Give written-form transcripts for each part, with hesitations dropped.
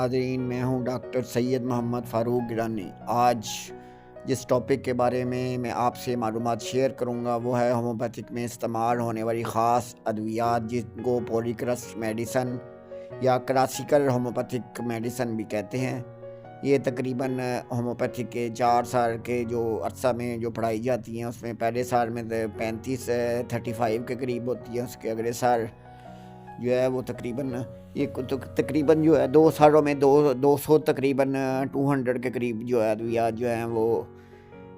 नाज़रीन, मैं हूं डॉक्टर सैयद मोहम्मद फ़ारूक गिलानी। आज जिस टॉपिक के बारे में मैं आपसे मालूमात शेयर करूंगा वो है होम्योपैथिक में इस्तेमाल होने वाली ख़ास अद्वियात, जिनको पॉलीक्रस मेडिसन या क्लासिकल होम्योपैथिक मेडिसन भी कहते हैं। ये तकरीबन होम्योपैथिक के 4 साल के जो अरसा में जो पढ़ाई जाती हैं उसमें पहले साल में 35 के करीब होती है। उसके अगले साल जो है वो तकरीबन जो है 2 सालों में 200 तकरीबन 200 के करीब जो है अद्वियात जो हैं वो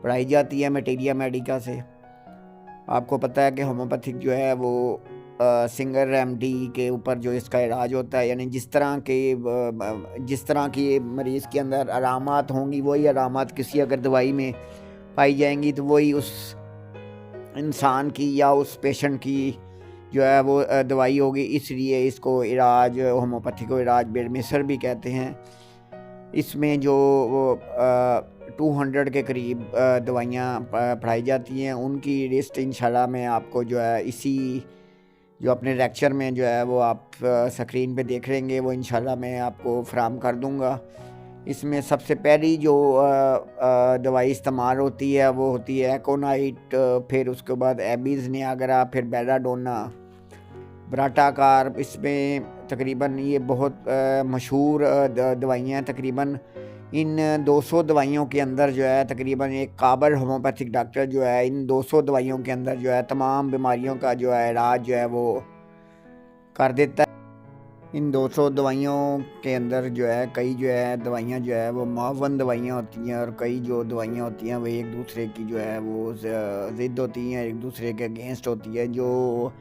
पढ़ाई जाती है मटेरिया मेडिका से। आपको पता है कि होम्योपैथिक जो है वो सिंगल रेमडी के ऊपर जो इसका इलाज होता है, यानी जिस तरह की मरीज़ के अंदर अलामात होंगी वही अलामात किसी अगर दवाई में पाई जाएंगी तो वही उस इंसान की या उस पेशेंट की जो है वो दवाई होगी। इसलिए इसको इलाज होम्योपैथी को इलाज बेलमिसर भी कहते हैं। इसमें जो 200 के करीब दवाइयाँ पढ़ाई जाती हैं, उनकी लिस्ट इंशाल्लाह मैं आपको जो है इसी जो अपने लेक्चर में जो है वो आप स्क्रीन पे देख लेंगे, वो इंशाल्लाह मैं आपको फराहम कर दूंगा। इसमें सबसे पहली जो दवाई इस्तेमाल होती है वो होती है एकोनाइट, फिर उसके बाद एबीज़ नियाग्रा, फिर बेलाडोना, ब्राटाकार। इसमें तकरीबन ये बहुत मशहूर दवाइयाँ हैं। तकरीबन इन 200 दवाइयों के अंदर जो है तकरीबन एक काबल होम्योपैथिक डॉक्टर जो है इन 200 दवाइयों के अंदर जो है तमाम बीमारियों का जो है इलाज जो है वो कर देता है। इन 200 दवाइयों के अंदर जो है कई जो है दवाइयाँ जो है वो मुआवन दवाइयाँ होती हैं, और कई जो दवाइयाँ होती हैं वो एक दूसरे की जो है वो ज़िद होती हैं, एक दूसरे के अगेंस्ट होती है। जो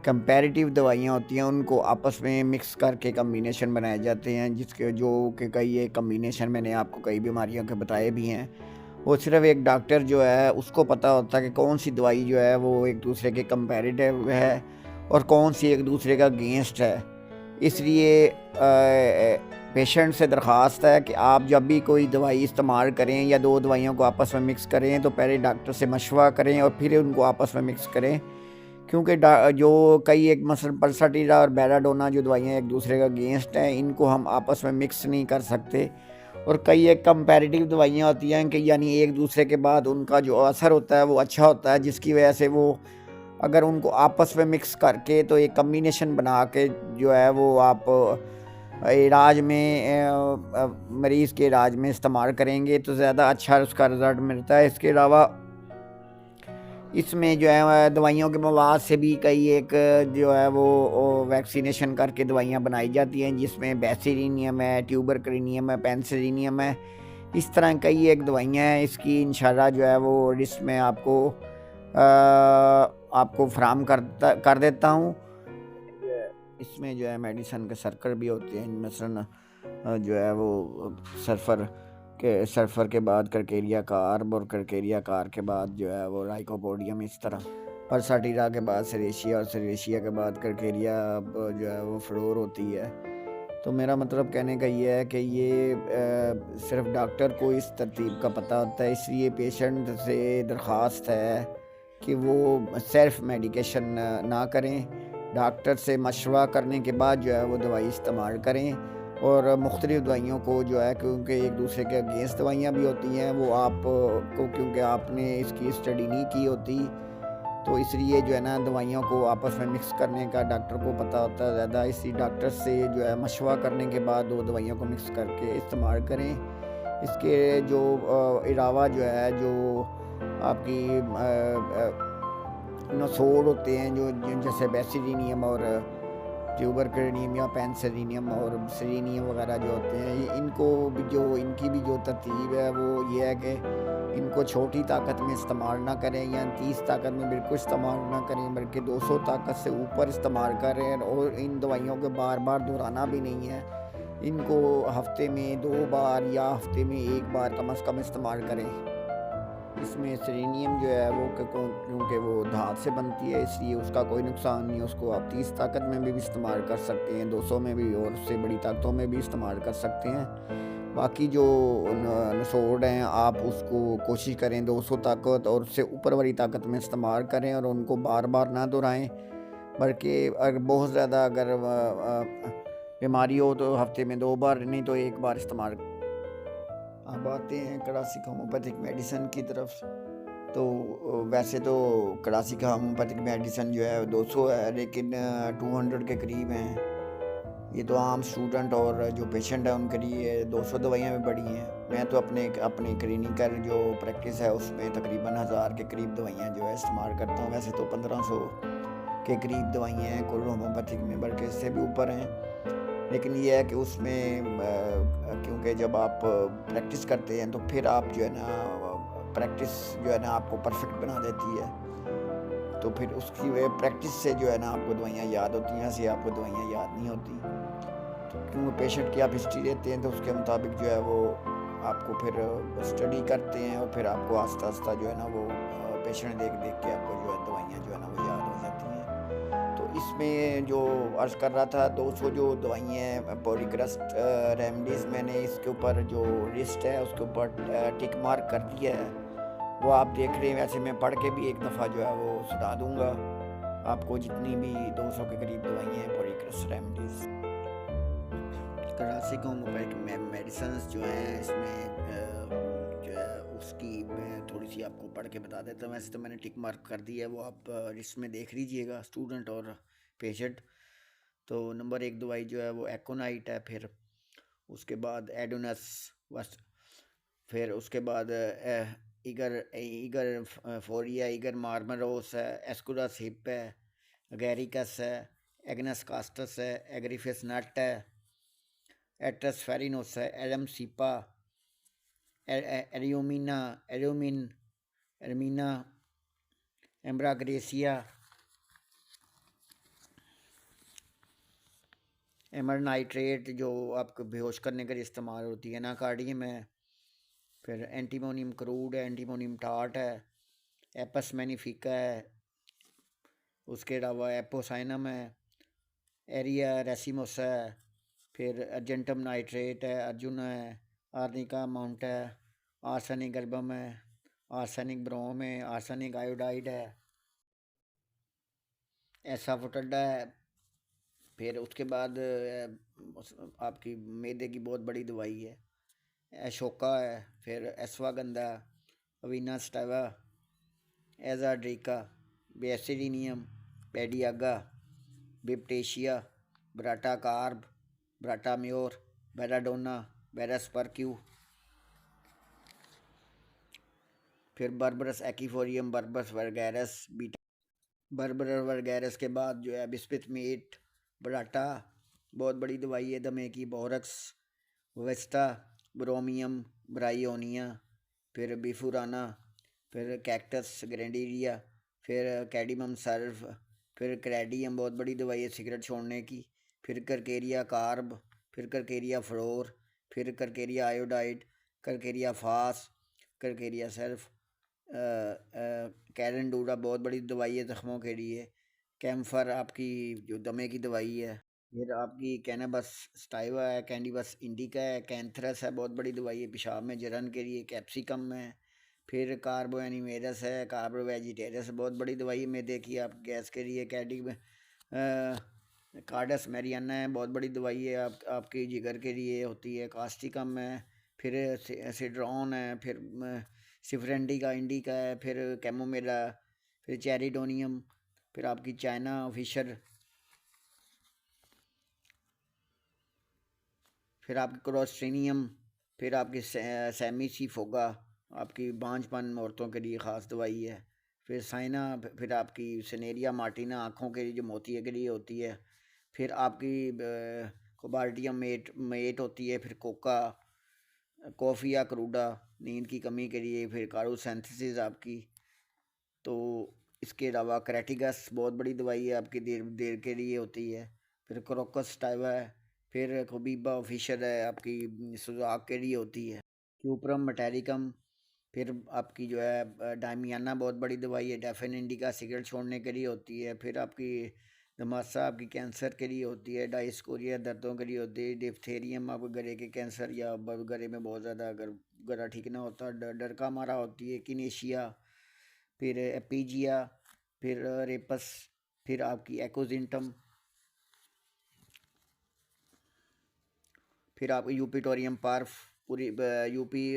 कंपैरेटिव दवाइयाँ होती हैं उनको आपस में मिक्स करके कम्बिनेशन बनाए जाते हैं, जिसके जो कि कई एक कम्बिनेशन मैंने आपको कई बीमारियों के बताए भी हैं। वो सिर्फ एक डॉक्टर जो है उसको पता होता है कि कौन सी दवाई जो है वो एक दूसरे के कंपैरेटिव है और कौन सी एक दूसरे का अगेंस्ट है। इसलिए पेशेंट से दरख्वास्त है कि आप जब भी कोई दवाई इस्तेमाल करें या 2 दवाइयों को आपस में मिक्स करें तो पहले डॉक्टर से मशवरा करें और फिर उनको आपस में मिक्स करें, क्योंकि जो कई एक मसलन पल्साटीरा और बेलाडोना जो दवाइयाँ एक दूसरे का अगेंस्ट हैं, इनको हम आपस में मिक्स नहीं कर सकते। और कई एक कंपैरेटिव दवाइयाँ होती हैं कि यानी एक दूसरे के बाद उनका जो असर होता है वो अच्छा होता है, जिसकी वजह से वो अगर उनको आपस में मिक्स करके तो एक कम्बिनेशन बना के जो है वो आप इलाज में मरीज़ के इलाज में इस्तेमाल करेंगे तो ज़्यादा अच्छा उसका रिज़ल्ट मिलता है। इसके अलावा इसमें जो है दवाइयों के मवाद से भी कई एक जो है वो वैक्सीनेशन करके दवाइयाँ बनाई जाती हैं, जिसमें बेसिलिनियम है, ट्यूबरक्लिनियम है, पेनिसिलिनियम है। इस तरह कई एक दवाइयाँ हैं। इसकी इंशाल्लाह जो है वो लिस्ट में आपको फराहम कर देता हूँ। इसमें जो है मेडिसन के सर्कल भी होते हैं, मसलन जो है वो सल्फर के बाद करकेरिया कार्ब और करकेरिया कार के बाद जो है वो लाइकोपोडियम, इस तरह परसाटीरा के बाद सरेशिया और सरेशिया के बाद करकेरिया जो है वो फ्लोर होती है। तो मेरा मतलब कहने का ये है कि ये सिर्फ डॉक्टर को इस तरतीब का पता होता है। इसलिए पेशेंट से दरख्वास्त है कि वो सेल्फ मेडिकेशन ना करें, डॉक्टर से मशवरा करने के बाद जो है वो दवाई इस्तेमाल करें। और मुख्तलिफ़ दवाइयों को जो है, क्योंकि एक दूसरे के अगेंस्ट दवाइयाँ भी होती हैं, वो आपको क्योंकि आपने इसकी स्टडी नहीं की होती तो इसलिए जो है ना दवाइयों को आपस में मिक्स करने का डॉक्टर को पता होता है ज़्यादा। इसी डॉक्टर से जो है मशवरा करने के बाद 2 दवाइयों को मिक्स करके इस्तेमाल करें। इसके जो अलावा जो है जो आपकी नसोड़ होते हैं जो जैसे बेसिलिनियम और ट्यूबरक्लिनियम या पेनिसिलिनियम और सेलेनियम वगैरह जो होते हैं, इनकी भी जो तरतीब है वो ये है कि इनको छोटी ताकत में इस्तेमाल ना करें या 30 ताकत में बिल्कुल इस्तेमाल ना करें, बल्कि 200 ताकत से ऊपर इस्तेमाल करें। और इन दवाइयों को बार बार दोहराना भी नहीं है, इनको हफ्ते में 2 बार या हफ्ते में 1 बार कम से कम इस्तेमाल करें। इसमें सेलेनियम जो है वो क्योंकि वो धात से बनती है इसलिए उसका कोई नुकसान नहीं है। उसको आप 30 ताकत में भी इस्तेमाल कर सकते हैं, 200 में भी और उससे बड़ी ताकतों में भी इस्तेमाल कर सकते हैं। बाकी जो नसोड़ हैं आप उसको कोशिश करें 200 ताकत और उससे ऊपर वाली ताकत में इस्तेमाल करें और उनको बार बार ना दोहराएं, बल्कि अगर बहुत ज़्यादा अगर बीमारी हो तो हफ्ते में 2 बार नहीं तो 1 बार इस्तेमाल। अब आते हैं क्लासिक होम्योपैथिक मेडिसिन की तरफ। तो वैसे तो क्लासिक होम्योपैथिक मेडिसिन जो है 200 है, लेकिन 200 के करीब हैं। ये तो आम स्टूडेंट और जो पेशेंट है उनके लिए 200 दवाइयाँ भी बड़ी हैं। मैं तो अपनी क्लिनिकल जो प्रैक्टिस है उसमें तकरीबन 1000 के करीब दवाइयाँ जो है इस्तेमाल करता हूँ। वैसे तो 1500 के करीब दवाइयाँ हैं कुल होम्योपैथिक में, बल्कि इससे भी ऊपर हैं। लेकिन ये है कि उसमें क्योंकि जब आप प्रैक्टिस करते हैं तो फिर आप जो है ना प्रैक्टिस जो है ना आपको परफेक्ट बना देती है। तो फिर उसकी वे प्रैक्टिस से जो है ना आपको दवाइयाँ याद होती हैं, ऐसे आपको दवाइयाँ याद नहीं होती। तो क्योंकि पेशेंट की आप हिस्ट्री देते हैं तो उसके मुताबिक जो है वो आपको फिर स्टडी करते हैं और फिर आपको आस्ता आस्ता जो है ना वो पेशेंट देख देख के आपको जो है दवाइयाँ जो है ना वो याद हो जाती हैं। तो इसमें जो अर्ज़ कर रहा था 200 जो दवाइयाँ हैं पॉलीक्रस्ट रेमडीज़, मैंने इसके ऊपर जो लिस्ट है उसके ऊपर टिक मार्क कर दिया है। वो आप देख रहे हैं। वैसे मैं पढ़ के भी एक दफ़ा जो है वो सुना दूंगा आपको, जितनी भी 200 के करीब दवाइयाँ हैं पॉलीक्रस्ट रेमडीज़। क्लासिक होम्योपैथिक मेडिसिन जो हैं इसमें जो है उसकी मैं थोड़ी सी आपको पढ़ के बता देता हूँ। वैसे तो मैंने टिक मार्क कर दी है, वो आप लिस्ट में देख लीजिएगा स्टूडेंट और पेशेंट। तो नंबर 1 दवाई जो है वो एकोनाइट है, फिर उसके बाद एडोनस वस, फिर उसके बाद ईगर ईगर फोरिया, ईगर मार्मरोस है, एस्कुलस हिप है, गैरिकस है, एग्नस कास्टस है, एग्रीफिस नट है, एट्रस फेरिनोस है, एलम सीपा, एरियोमिना एरियोमिन एरमीना, एम्ब्राग्रेसिया, एमर नाइट्रेट जो आपको बेहोश करने के लिए इस्तेमाल होती है, नाकार्डियम है, फिर एंटीमोनियम क्रूड है, एंटीमोनियम टार्ट है, एपस मैनिफिका है, उसके अलावा एपोसाइनम है, एरिया रेसिमोस है, फिर अर्जेंटम नाइट्रेट है, अर्जुन है, आर्निका माउंट है, आर्सेनिक एल्बम है, आर्सेनिक ब्रोम है, आर्सेनिक आयोडाइड है, एसाफोटडा है। फिर उसके बाद आपकी मैदे की बहुत बड़ी दवाई है एशोका है, फिर एस्वागंधा, अवीना स्टावा, एजाड्रिका, बेसिडिनियम, पेडियागा, बिप्टेशिया, ब्राटा कार्ब, ब्राटा म्योर, बेराडोना, बेरास्पर्क्यू, फिर बर्बरस एक्फोरियम, बर्बरस वर्गैरस, बीटा बर्बरस वर्गैरस के बाद जो है बिस्पिथ मीट, ब्राटा बहुत बड़ी दवाई है दमे की, बोरक्स, वेस्टा, ब्रोमियम, ब्राइयोनिया, फिर बिफुराना, फिर कैक्टस ग्रैंडिरिया, फिर कैडिमम सर्व, फिर क्रेडियम बहुत बड़ी दवाई है सिगरेट छोड़ने की, फिर करकेरिया कार्ब, फिर करकेरिया फ्लोर, फिर करकेरिया आयोडाइड, करकेरिया फास, करकेरिया सर्फ, कैरेंडूरा बहुत बड़ी दवाई है ज़ख्मों के लिए, कैम्फर आपकी जो दमे की दवाई है, फिर आपकी कैनाबस स्टाइवा है, कैंडीबस इंडिका है, कैंथरस है बहुत बड़ी दवाई है पेशाब में जलन के लिए, कैप्सिकम है, फिर कार्बो एनिमेरस है, कार्बो वेजिटेरस बहुत बड़ी दवाई है मैदे की आप गैस के लिए, कैडी कार्डस मैरियाना है बहुत बड़ी दवाई है आपकी जिगर के लिए होती है, कास्टिकम है, फिर सिड्रॉन है, फिर सिफरेंडिका इंडिका है, फिर कैमोमेला, फिर चेरिडोनियम, फिर आपकी चाइना फिशर, फिर आपकी क्रोस्ट्रेनियम, फिर आपकी सेमीसीफोगा आपकी बांझपन औरतों के लिए ख़ास दवाई है, फिर साइना, फिर आपकी सनेरिया मार्टिना आँखों के लिए जो मोतिये के लिए होती है, फिर आपकी कोबाल्टियम मेट होती है, फिर कोका, कॉफ़िया क्रूडा नींद की कमी के लिए, फिर कारोसेंथिसिस आपकी। तो इसके अलावा क्रेटिगस बहुत बड़ी दवाई है आपकी देर देर के लिए होती है, फिर क्रोकस टाइवा है, फिर कोबीबा फिशर है आपकी सुजाक के लिए होती है, क्यूप्रम मटेरिकम, फिर आपकी जो है डायमियाना बहुत बड़ी दवाई है डेफिन इंडिका सिगरेट छोड़ने के लिए होती है, फिर आपकी दमासा आपकी कैंसर के लिए होती है, डाइस्कोरिया दर्दों के लिए होती है, डिफ्थेरियम आपको गले के कैंसर या गले में बहुत ज़्यादा अगर गला ठीक ना होता डर का मारा होती है, किनेशिया, फिर एपीजिया, फिर रेपस, फिर आपकी एकोजिंटम, फिर आपको यूपीटोरियम पार्फ, पूरी यूपी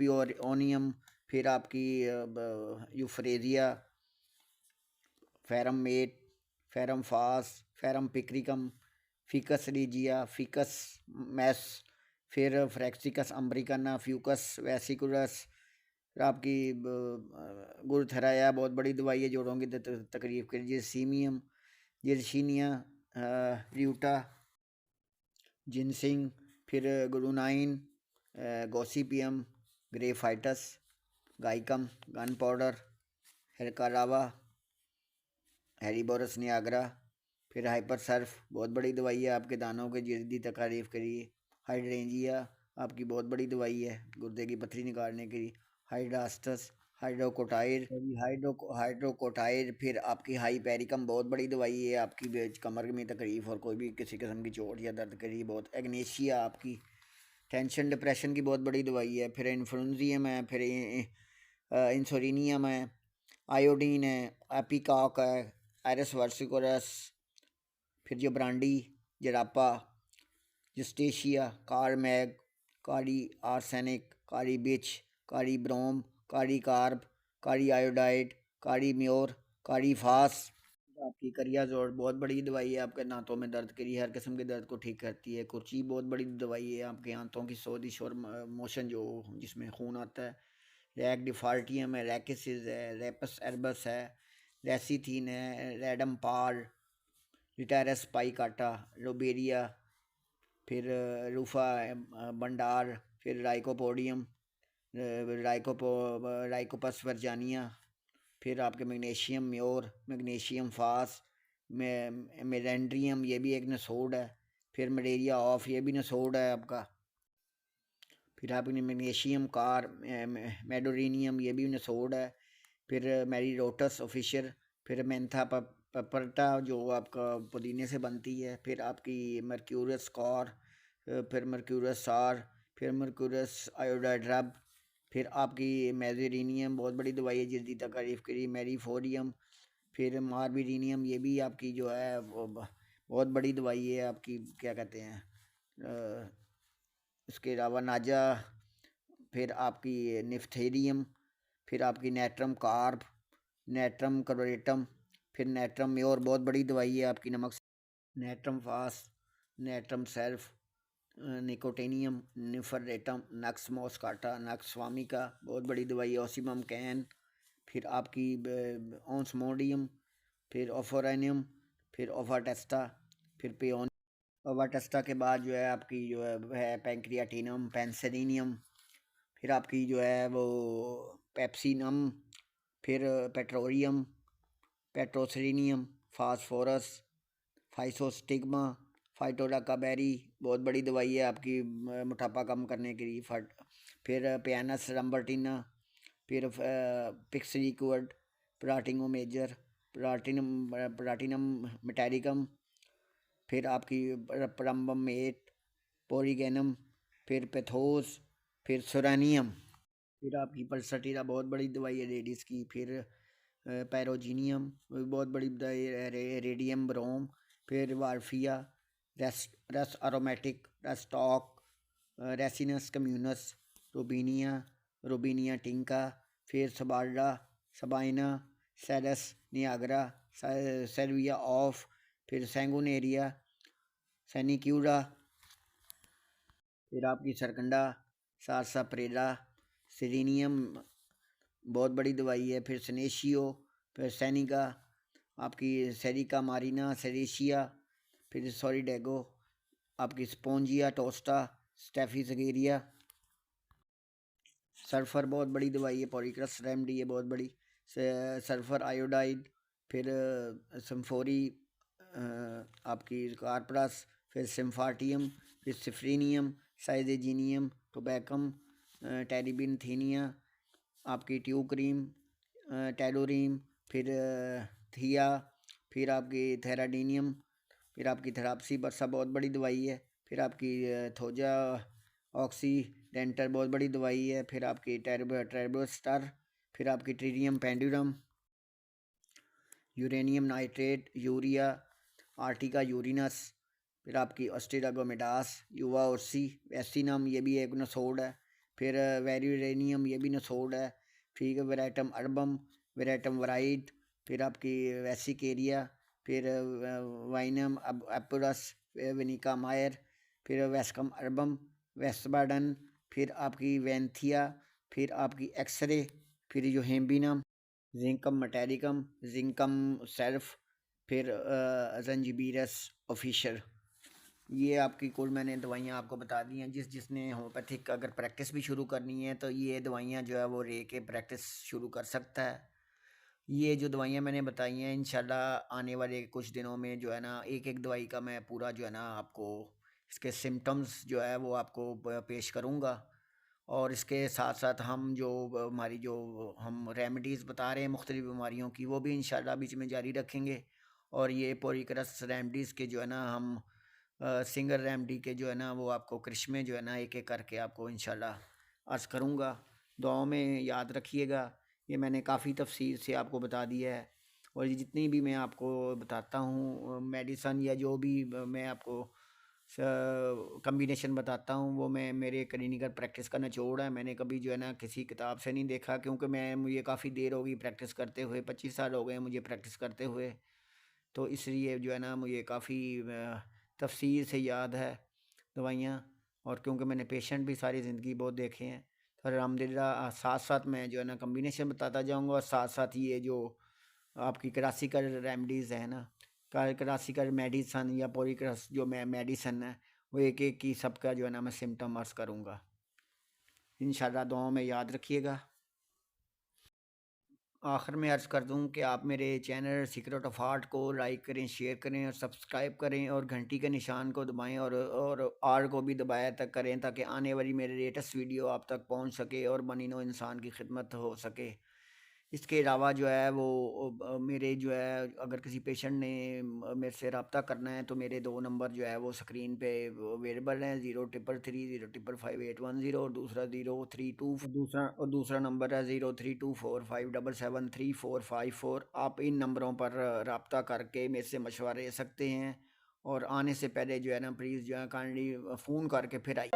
और ओनियम, फिर आपकी Euphrasia, ferrum met, ferrum phos, ferrum picricum, ficus रीजिया, फिकस मैस, फिर फ्रैक्सिकस अम्ब्रिकना, फ्यूकस वेसिकुलस, आपकी गुरथराया, बहुत बड़ी दवाई है जोड़ों की तकलीफ के लिए, सीमियम, जिरशीनिया, र्यूटा, जिनसिंग, फिर गुरुनाइन, गोसिपियम, ग्रेफाइटस, गाइकम, गन पाउडर, हेरकारावा, हेरिबोरस नियाग्रा, फिर हाइपर सर्फ, बहुत बड़ी दवाई है आपके दानों के जल्दी तकालीफ के लिए, हाइड्रेंजिया, आपकी बहुत बड़ी दवाई है गुर्दे की पथरी निकालने के लिए, हाइड्रास्टस, हाइड्रोकोटाइर, हाइड्रोकोटाइर, फिर आपकी हाइपेरिकम, बहुत बड़ी दवाई है आपकी कमर में तकलीफ और कोई भी किसी किस्म की चोट या दर्द के लिए, बहुत एग्नेशिया, आपकी टेंशन डिप्रेशन की बहुत बड़ी दवाई है, फिर इन्फ्लुएंजियम है, फिर इंसोलिनियम है, आयोडीन है, एपिकॉक है, आयरस वर्सिकोरस, फिर जो ब्रांडी, जरापा, जस्टेशिया, कारमैग, कारी आर्सेनिक, कारी बिच, कारी ब्रोम, कारी कार्ब, कारी आयोडाइड, कारी म्योर, कारी फास, आपकी करियाजोड़, बहुत बड़ी दवाई है आपके दांतों में दर्द के लिए, हर किस्म के दर्द को ठीक करती है। कुर्ची, बहुत बड़ी दवाई है आपके दांतों की सोजिश और मोशन जो जिसमें खून आता है। रैक डिफाल्टियम है, रैकिसिस है, रेपस एर्बस है, रेसिथीन है, रेडम पार, रिटायरस पाइकाटा, रोबेरिया, फिर रूफा बंडार, फिर राइकोपोडियम, राइकोपस वर्जानिया, फिर आपके मैग्नीशियम म्योर, मैग्नीशियम फास, मेरेंड्रियम, ये भी एक नसोड है, फिर मलेरिया ऑफ, ये भी नसोड है आपका, फिर आपने मैग्नीशियम कार, मेडोरिनियम, ये भी नसोड है, फिर मैरीरोटस ऑफिशियर, फिर मेंथा पपरटा जो आपका पुदीने से बनती है, फिर आपकी मर्क्यूरस कॉर, फिर मर्क्यूरस सार, फिर मर्क्यूरस आयोडाइड्रब, फिर आपकी मेजेरिनियम, बहुत बड़ी दवाई है जल्दी तकालीफ के लिए, मेरीफोरियम, फिर मार्बिरिनियम, ये भी आपकी जो है वो बहुत बड़ी दवाई है आपकी, क्या कहते हैं इसके अलावा नाजा, फिर आपकी निफ्थेरियम, फिर आपकी नेट्रम कार्ब, नेट्रम क्लोरेटम, फिर नेट्रम म्योर, बहुत बड़ी दवाई है आपकी नमक, नेट्रम फास, नेट्रम सेल्फ, निकोटेनियम, निफरेटम, नक्स मोस्काटा, नक्स स्वामिका, बहुत बड़ी दवाई है, ओसिमम कैन, फिर आपकी ओंसमोडियम, फिर ओफोरेनियम, फिर ओफाटेस्टा, फिर पेन, ओफाटेस्टा के बाद जो है आपकी जो है पैंक्रियाटिनम, पेंसिलिनियम, फिर आपकी जो है वो पेप्सिनम, फिर पेट्रोरियम, पेट्रोसिनियम, फास्फोरस, फाइसोस्टिग्मा, फाइटोलाकाबेरी, बहुत बड़ी दवाई है आपकी मोटापा कम करने के लिए, फिर पियानस रम्बर्टिना, फिर पिक्सलिक्विड, प्लाटिनो मेजर, प्लाटिनम मेटालिकम, फिर आपकी परम्बम मेट, पोरीगेनम, फिर पेथोस, फिर सोरानियम, फिर आपकी पल्सटीरा, बहुत बड़ी दवाई है लेडीज़ की, फिर पैरोजीनियम, बहुत बड़ी दवाई है, रेडियम ब्रोम, फिर वारफिया, रस अरोमेटिक, रस्टॉक, रेसिनस कम्यूनस, रोबिनिया, रोबिनिया टिंका, फिर सबाल्डा, सबाइना, सेरस नियाग्रा, सेल्विया ऑफ, फिर सेंगुनेरिया, सैनिक्यूरा, फिर आपकी सरकंडा, सारसाप्रेला, सिरीनियम, बहुत बड़ी दवाई है, फिर सनेशियो, फिर सैनिका, आपकी सेरिका मारिना, सेरेशिया, फिर सॉलिडेगो, आपकी स्पोंजिया टोस्टा, स्टेफी सगेरिया, सल्फ़र, बहुत बड़ी दवाई है, पॉलीक्रस रेमडी है बहुत बड़ी, सल्फ़र आयोडाइड, फिर सम्फोरी, आपकी कार्परस, फिर सिम्फाटियम, फिर सिफ्रीनियम, साइजेजीनियम, टोबैकम, टेरिबिनथीनिया, आपकी ट्यूक्रीम, टेलोरीम, फिर थिया, फिर आपकी थेराडीनियम, फिर आपकी थेरापसी बरसा, बहुत बड़ी दवाई है, फिर आपकी थोजा ऑक्सीडेंटर, बहुत बड़ी दवाई है, फिर आपकी ट्रेबोस्टर, फिर आपकी ट्रीरियम पेंडुलम, uranium nitrate, urea, Urtica urens, फिर आपकी ऑस्ट्रेलागोमेडास, युवा ओर्सी, वेसिनम ये भी एक नसोड है। फिर वेरिरेनियम ये भी नसोड है। ठीक है, वेराइटम अर्बम, वेराइटम वराइट, फिर आपकी वेसिकेरिया, फिर वाइनम अब एपुरस, विनिका मायर, फिर वेस्कम अर्बम, वेस्टबार्डन, फिर आपकी वैंथिया, फिर आपकी एक्सरे, फिर जो हेम्बिनम, जिंकम मटेरिकम, जिंकम सेल्फ, फिर जंजीबीरस ऑफिशर। ये आपकी कुल मैंने दवाइयाँ आपको बता दी हैं। जिसने होम्योपैथिक अगर प्रैक्टिस भी शुरू करनी है तो ये दवाइयाँ जो है वो ले के प्रैक्टिस शुरू कर सकता है। ये जो दवाइयाँ मैंने बताई हैं इंशाल्लाह आने वाले कुछ दिनों में जो है ना एक एक दवाई का मैं पूरा जो है ना आपको इसके सिम्टम्स जो है वो आपको पेश करूँगा। और इसके साथ साथ हम जो हमारी जो हम रेमेडीज़ बता रहे हैं मुख्तलिफ़ बीमारियों की वो भी इंशाल्लाह बीच में जारी रखेंगे। और ये पोरिक्रस रेमेडीज़ के जो है ना हम सिंगल रेमेडी के जो है ना वो आपको करिश्मे जो है ना एक एक करके आपको इंशाल्लाह अर्ज़ करूँगा। दुआओं में याद रखिएगा। ये मैंने काफ़ी तफसील से आपको बता दिया है। और ये जितनी भी मैं आपको बताता हूँ मेडिसन या जो भी मैं आपको कम्बिनेशन बताता हूँ वो मैं मेरे क्लिनिकल प्रैक्टिस का निचोड़ है। मैंने कभी जो है ना किसी किताब से नहीं देखा, क्योंकि मुझे काफ़ी देर हो गई प्रैक्टिस करते हुए, 25 साल हो गए मुझे प्रैक्टिस करते हुए। तो इसलिए जो है ना मुझे काफ़ी तफसील से याद है दवाइयाँ। और क्योंकि मैंने पेशेंट भी सारी ज़िंदगी बहुत देखे हैं तो अल्हम्दुलिल्लाह साथ साथ मैं जो है ना कम्बिनेशन बताता जाऊँगा। और साथ साथ ये जो आपकी क्लासिकल रेमेडीज़ है ना, क्लासिकल मेडिसन या पोरिक्रस जो मेडिसन है वो एक एक की सबका जो है ना मैं सिम्टम अर्ज़ करूँगा। इंशाल्लाह दुआओं में याद रखिएगा। आखिर में अर्ज़ कर दूं कि आप मेरे चैनल सीक्रेट ऑफ हार्ट को लाइक करें, शेयर करें और सब्सक्राइब करें और घंटी के निशान को दबाएं और आर को भी दबाया तक करें ताकि आने वाली मेरे लेटेस्ट वीडियो आप तक पहुंच सके और बनीनो इंसान की खिदमत हो सके। इसके अलावा जो है वो मेरे जो है अगर किसी पेशेंट ने मेरे से रब्ता करना है तो मेरे 2 नंबर जो है वो स्क्रीन पे अवेलेबल हैं, 0333 055 810 और दूसरा 032 और दूसरा नंबर है 032457734454। आप इन नंबरों पर रब्ता करके मेरे से मशवरा ले सकते हैं। और आने से पहले जो है ना प्लीज़ जो है काइंडली फ़ोन करके फिर आइए।